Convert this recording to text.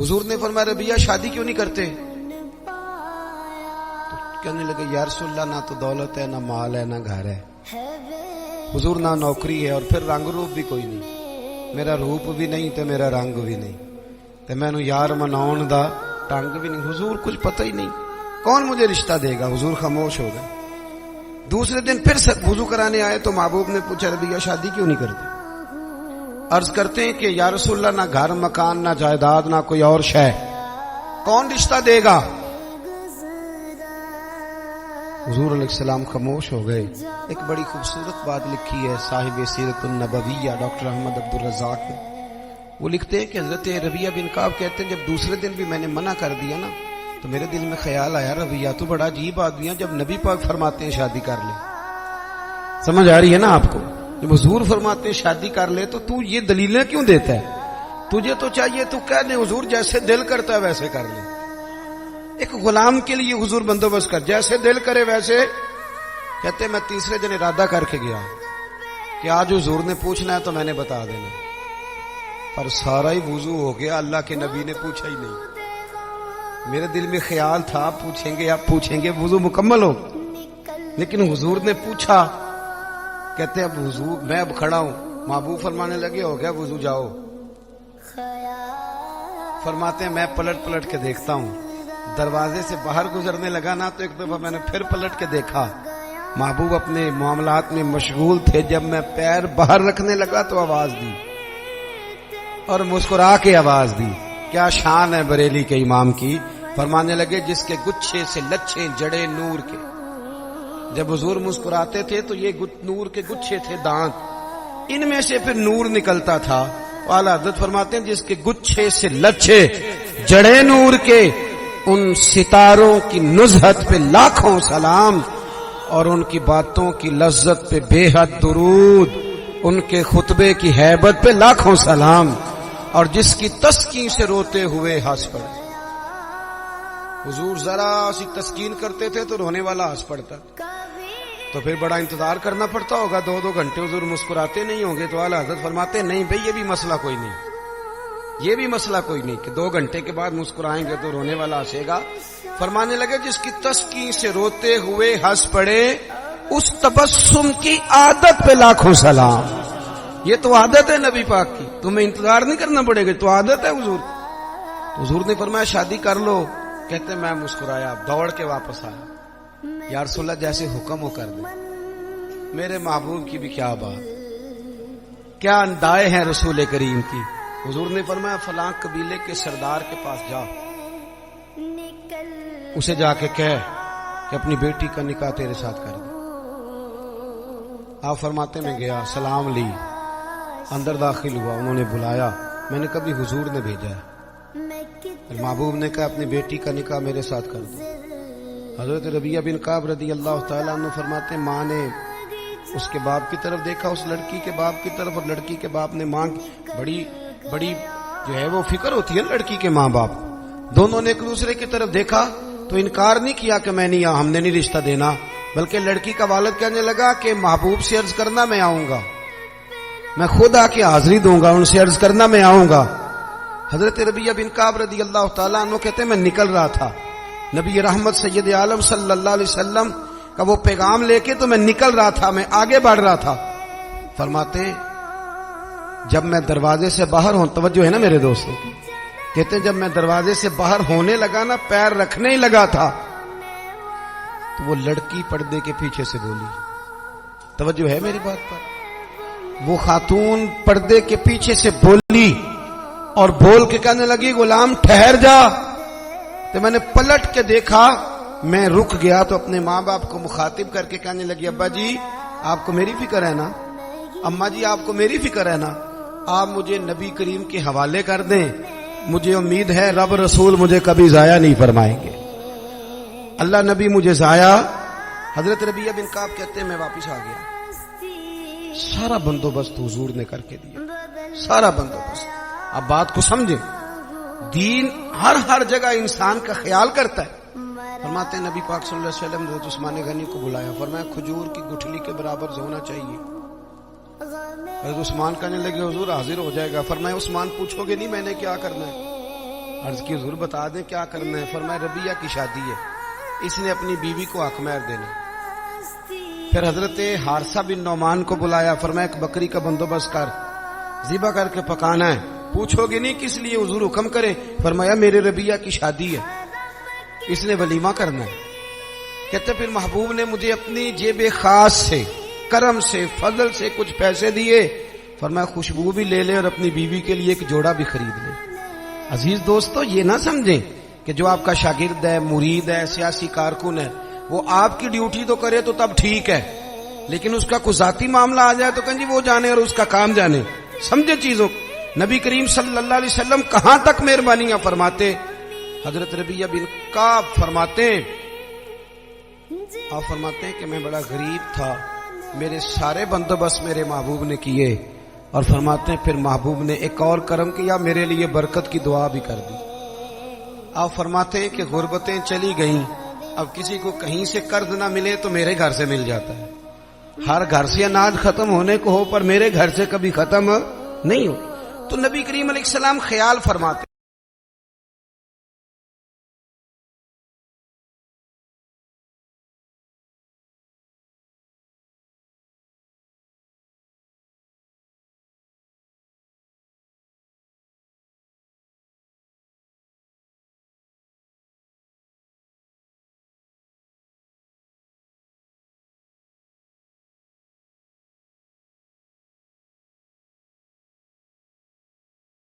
حضور نے فرمایا ربیہ شادی کیوں نہیں کرتے؟ تو کہنے لگے یا رسول اللہ نہ تو دولت ہے، نہ مال ہے، نہ گھر ہے حضور، نہ نوکری ہے، اور پھر رنگ روپ بھی کوئی نہیں، میرا روپ بھی نہیں تے میرا رنگ بھی نہیں تے میں نو یار مناؤن دا ٹنگ بھی نہیں، حضور کچھ پتہ ہی نہیں، کون مجھے رشتہ دے گا؟ حضور خاموش ہو گئے۔ دوسرے دن پھر وضو کرانے آئے تو محبوب نے پوچھا ربیہ شادی کیوں نہیں کرتے؟ عرض کرتے ہیں کہ یا رسول اللہ نہ گھر مکان، نہ جائیداد، نہ کوئی اور شے، کون رشتہ دے گا؟ حضور علیہ السلام خاموش ہو گئے۔ ایک بڑی خوبصورت بات لکھی ہے صاحب سیرت النبویہ ڈاکٹر احمد عبدالرزاق نے، وہ لکھتے ہیں کہ حضرت ربیہ بن کعب کہتے ہیں جب دوسرے دن بھی میں نے منع کر دیا نا تو میرے دل میں خیال آیا ربیہ تو بڑا عجیب آدمی ہے، جب نبی پاک فرماتے ہیں شادی کر لے، سمجھ آ رہی ہے نا آپ کو؟ جب حضور فرماتے ہیں شادی کر لے تو یہ دلیلیں کیوں دیتا ہے؟ تجھے تو چاہیے تو کہہ دے حضور جیسے دل کرتا ہے ویسے کر لے۔ ایک غلام کے لیے حضور بندوبست کر، جیسے دل کرے ویسے۔ کہتے میں تیسرے دن ارادہ کر کے گیا کہ آج حضور نے پوچھنا ہے تو میں نے بتا دینا، پر سارا ہی وضو ہو گیا، اللہ کے نبی نے پوچھا ہی نہیں۔ میرے دل میں خیال تھا آپ پوچھیں گے، وضو مکمل ہو، لیکن حضور نے پوچھا۔ کہتے اب حضور میں اب کھڑا ہوں، محبوب فرمانے لگے ہو گیا وضو جاؤ۔ فرماتے ہیں میں پلٹ کے دیکھتا ہوں، دروازے سے باہر گزرنے لگا نا تو ایک دفعہ میں نے پھر پلٹ کے دیکھا، محبوب اپنے معاملات میں مشغول تھے۔ جب میں پیر باہر رکھنے لگا تو آواز دی اور مسکرا کے آواز دی۔ کیا شان ہے بریلی کے امام کی! فرمانے لگے جس کے گچھے سے لچھے جڑے نور کے، جب حضور مسکراتے تھے تو یہ نور کے گچھے تھے دانت، ان میں سے پھر نور نکلتا تھا۔ اعلیٰ حضرت فرماتے ہیں جس کے گچھے سے لچھے جڑے نور کے، ان ستاروں کی نزہت پہ لاکھوں سلام، اور ان کی باتوں کی لذت پہ بے حد درود، ان کے خطبے کی ہیبت پہ لاکھوں سلام، اور جس کی تسکین سے روتے ہوئے ہنس پڑے۔ حضور ذرا سی تسکین کرتے تھے تو رونے والا ہنس پڑتا، تو پھر بڑا انتظار کرنا پڑتا ہوگا، 2 گھنٹے حضور مسکراتے نہیں ہوں گے۔ تو اعلیٰ حضرت فرماتے ہیں نہیں بھئی یہ بھی مسئلہ کوئی نہیں، یہ بھی مسئلہ کوئی نہیں کہ 2 گھنٹے کے بعد مسکرائیں گے تو رونے والا ہنسے گا۔ فرمانے لگے جس کی تسکین سے روتے ہوئے ہنس پڑے، اس تبسم کی عادت پہ لاکھوں سلام۔ یہ تو عادت ہے نبی پاک کی، تمہیں انتظار نہیں کرنا پڑے گا، تو عادت ہے حضور۔ تو حضور نے فرمایا شادی کر لو۔ کہتے میں مسکرایا، دوڑ کے واپس آیا، یا رسول اللہ جیسے حکم ہو کر دیں۔ میرے محبوب کی بھی کیا بات، کیا اندائے ہیں رسول کریم کی۔ حضور نے فرمایا فلاں قبیلے کے سردار کے پاس جا، اسے جا کے کہہ کہ اپنی بیٹی کا نکاح تیرے ساتھ کر دے۔ آپ فرماتے میں گیا، سلام لی، اندر داخل ہوا، انہوں نے بلایا، میں نے کبھی حضور نے بھیجا ہے، محبوب نے کہا اپنی بیٹی کا نکاح میرے ساتھ کر دو۔ حضرت ربیہ بن کعب رضی اللہ تعالیٰ عنہ فرماتے ہیں ماں نے اس کے باپ کی طرف دیکھا، اس لڑکی کے باپ کی طرف، اور لڑکی کے باپ نے ماں کی بڑی جو ہے وہ فکر ہوتی ہے لڑکی کے ماں باپ، دونوں نے ایک دوسرے کی طرف دیکھا تو انکار نہیں کیا کہ میں نہیں، ہم نے نہیں رشتہ دینا، بلکہ لڑکی کا والد کہنے لگا کہ محبوب سے عرض کرنا میں آؤں گا، میں خود آ کے حاضری دوں گا، ان سے عرض کرنا میں آؤں گا۔ حضرت ربیہ بن کعب رضی اللہ تعالیٰ عنہ کہتے ہیں میں نکل رہا تھا، نبی رحمت سید عالم صلی اللہ علیہ وسلم کا وہ پیغام لے کے تو میں نکل رہا تھا، میں آگے بڑھ رہا تھا۔ فرماتے جب میں دروازے سے باہر ہوں، توجہ ہے نا میرے دوستوں، کہتے ہیں جب میں دروازے سے باہر ہونے لگا نا، پیر رکھنے ہی لگا تھا، تو وہ لڑکی پردے کے پیچھے سے بولی، توجہ ہے میری بات پر، وہ خاتون پردے کے پیچھے سے بولی اور بول کے کہنے لگی غلام ٹھہر جا۔ تو میں نے پلٹ کے دیکھا، میں رک گیا تو اپنے ماں باپ کو مخاطب کر کے کہنے لگی ابا جی آپ کو میری فکر ہے نا، اماں جی آپ کو میری فکر ہے نا، آپ مجھے نبی کریم کے حوالے کر دیں، مجھے امید ہے رب رسول مجھے کبھی ضائع نہیں فرمائیں گے، اللہ نبی مجھے ضائع۔ حضرت ربیہ بن کعب کہتے ہیں میں واپس آ گیا، سارا بندوبست حضور نے کر کے دیا، سارا بندوبست۔ اب بات کو سمجھیں، دین ہر جگہ انسان کا خیال کرتا ہے۔ فرماتے ہیں نبی پاک صلی اللہ علیہ وسلم حضرت عثمان غنی کو بلایا، فرمایا کھجور کی گٹھلی کے برابر ہونا چاہیے۔ حضرت عثمان کہنے لگے حضور حاضر ہو جائے گا۔ فرمایا عثمان پوچھو گے نہیں میں نے کیا کرنا ہے؟ عرض کی حضور بتا دیں کیا کرنا ہے؟ فرمایا ربیہ کی شادی ہے، اس نے اپنی بیوی کو حق مہر دینا۔ پھر حضرت حارثہ بن نعمان کو بلایا، فرمایا ایک بکری کا بندوبست کر، ذبح کر کے پکانا ہے۔ پوچھو گے نہیں کس لیے؟ حضور حکم کرے۔ فرمایا میرے ربیہ کی شادی ہے، اس نے ولیمہ کرنا ہے۔ کہتے پھر محبوب نے مجھے اپنی جیب خاص سے، کرم سے، فضل سے کچھ پیسے دیے۔ فرمایا خوشبو بھی لے لے اور اپنی بیوی کے لیے ایک جوڑا بھی خرید لے۔ عزیز دوستو، یہ نہ سمجھیں کہ جو آپ کا شاگرد ہے، مرید ہے، سیاسی کارکن ہے، وہ آپ کی ڈیوٹی تو کرے تو تب ٹھیک ہے، لیکن اس کا کوئی ذاتی معاملہ آ جائے تو کہیں جی وہ جانے اور اس کا کام جانے۔ سمجھے چیزوں۔ نبی کریم صلی اللہ علیہ وسلم کہاں تک مہربانیاں فرماتے؟ حضرت ربیہ بن کعب فرماتے ہیں، آپ فرماتے ہیں کہ میں بڑا غریب تھا، میرے سارے بندوبست میرے محبوب نے کیے، اور فرماتے ہیں پھر محبوب نے ایک اور کرم کیا، میرے لیے برکت کی دعا بھی کر دی۔ آپ فرماتے ہیں کہ غربتیں چلی گئیں، اب کسی کو کہیں سے قرض نہ ملے تو میرے گھر سے مل جاتا ہے۔ ہر گھر سے اناج ختم ہونے کو ہو پر میرے گھر سے کبھی ختم نہیں ہو۔ تو نبی کریم علیہ السلام خیال فرماتے